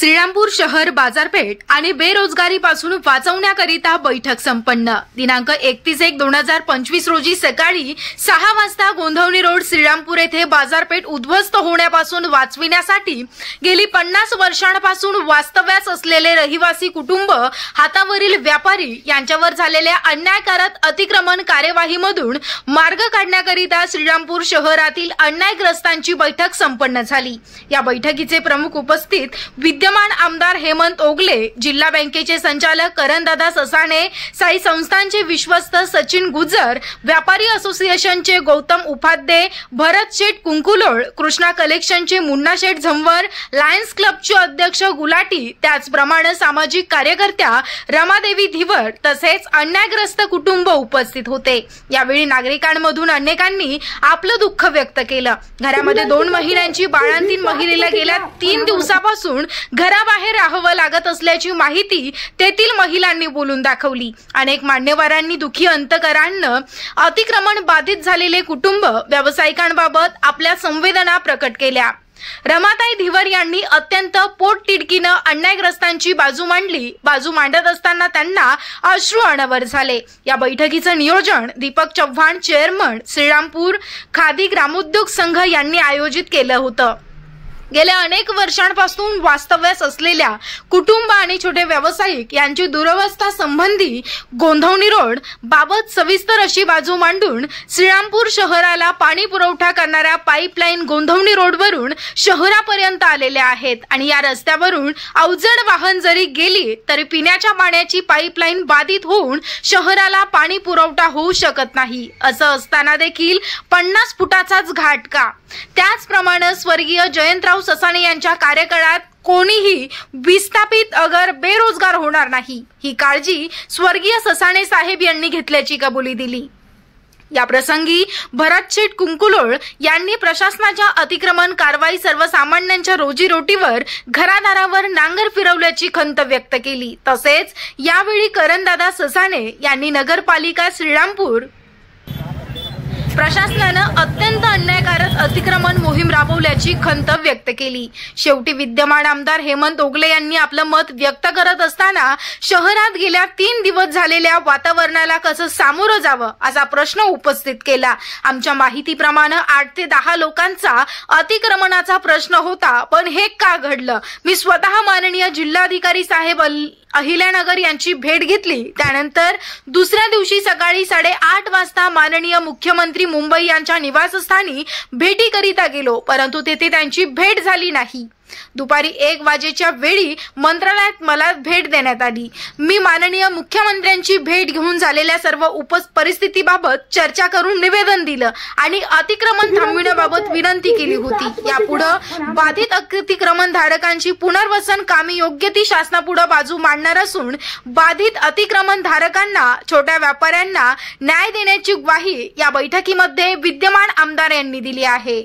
श्रीरामपूर शहर बाजारपेठ आणि बेरोजगारीपासून वाचवण्याकरिता बैठक संपन्न। दिनांक 31/1/2025 रोजी सकाळी 6 वाजता गोंधवणी रोड श्रीरामपूर येथे बाजारपेठ उद्ध्वस्त होण्यापासून वाचविण्यासाठी गेली 50 वर्षांपासून वास्तव्यास असलेले रहिवासी कुटुंब, हातावरील व्यापारी यांच्यावर झालेल्या अन्यायकारक अतिक्रमण कार्यवाहीमधून मार्ग काढण्याकरिता श्रीरामपूर शहरातील अन्यायग्रस्तांची बैठक संपन्न झाली। या बैठकीचे प्रमुख उपस्थित विद्यमान आमदार हेमंत ओगले, जिल्हा बँकेचे संचालक करणदादा ससाणे, साई संस्थांचे विश्वस्त सचिन गुजर, व्यापारी असोसिएशनचे गौतम उपाध्ये, भरत शेठ कुंकुलोळ, कृष्णा कलेक्शनचे मुन्ना शेठ झंवर, लायन्स क्लबचे अध्यक्ष गुलाटी, त्याचप्रमाणे सामाजिक कार्यकर्त्या रमादेवी धिवर तसेच अन्यायग्रस्त कुटुंब उपस्थित होते। यावेळी नागरिकांमधून अनेकांनी आपलं दुःख व्यक्त केलं। घरामध्ये 2 महिन्यांची बाळंतीण महिलेला गेल्या 3 दिवसापासून घराबाहेर राहावं लागत असल्याची माहिती तेथील महिलांनी बोलून दाखवली। अनेक मान्यवरांनी दुखी अंतकरांना अतिक्रमण बाधित झालेले कुटुंब, व्यावसायिकांबाबत आपल्या संवेदना प्रकट केल्या। रमाताई धिवर यांनी अत्यंत पोटतिडकीनं अन्यायग्रस्तांची बाजू मांडली। बाजू मांडत असताना त्यांना अश्रू अनावर झाले। या बैठकीचं नियोजन दीपक चव्हाण, चेअरमन श्रीरामपूर खादी ग्रामोद्योग संघ यांनी आयोजित केलं होतं। गेल्या अनेक वर्षांपासून वास्तव्यास असलेल्या कुटुंब आणि छोटे व्यावसायिक यांची दुरवस्था संबंधी गोंधवणी रोड बाबत सविस्तर अशी बाजू मांडून श्रीरामपूर शहराला पाणी पुरवठा करणाऱ्या पाईपलाईन गोंधवणी रोडवरून शहरापर्यंत आलेल्या आहेत आणि या रस्त्यावरून अवजड वाहन जरी गेली तरी पिण्याच्या पाण्याची पाईपलाईन बाधित होऊन शहराला पाणी पुरवठा होऊ शकत नाही। असं असताना देखील 50 फुटाचाच घाट का? त्याचप्रमाणे स्वर्गीय जयंतराव ससाणे यांच्या कार्यकाळात कोणीही विस्थापित अगर बेरोजगार होणार नाही, ही काळजी स्वर्गीय ससाणे साहेब यांनी घेतल्याची कबुली दिली। या प्रसंगी भरत शेठ कुंकुलोळ यांनी प्रशासनाच्या अतिक्रमण कारवाई सर्वसामान्यांच्या रोजीरोटीवर, घरादारावर नांगर फिरवल्याची खंत व्यक्त केली। तसेच यावेळी करणदादा ससाणे यांनी नगरपालिका श्रीरामपूर प्रशासनानं अत्यंत अन्यायकारक अतिक्रमण मोहीम राबवल्याची खंत व्यक्त केली। शेवटी विद्यमान आमदार हेमंत ओगले यांनी आपलं मत व्यक्त करत असताना शहरात गेल्या 3 दिवस झालेल्या वातावरणाला कसं सामोरं जावं असा प्रश्न उपस्थित केला। आमच्या माहितीप्रमाणे 8 ते 10 लोकांचा अतिक्रमणाचा प्रश्न होता, पण हे का घडलं? मी स्वतः माननीय जिल्हाधिकारी साहेब अहिल्यानगर यांची भेट घेतली। त्यानंतर दुसऱ्या दिवशी सकाळी 8:30 वाजता माननीय मुख्यमंत्री मुंबई यांच्या निवासस्थानी भेटीकरिता गेलो, परंतु तेथे त्यांची भेट झाली नाही। दुपारी 1 वाजेच्या वेळी मंत्रालयात मला भेट देण्यात आली। मी माननीय मुख्यमंत्र्यांची भेट घेऊन झालेल्या सर्व परिस्थितीबाबत चर्चा करून निवेदन दिलं आणि अतिक्रमण थांबविण्याबाबत विनंती केली होती। यापुढे बाधित अतिक्रमण धारकांची पुनर्वसन कामी योग्य ती शासनापुढे बाजू मांडणार असून बाधित अतिक्रमण धारकांना, छोट्या व्यापाऱ्यांना न्याय देण्याची ग्वाही या बैठकीमध्ये विद्यमान आमदार यांनी दिली आहे।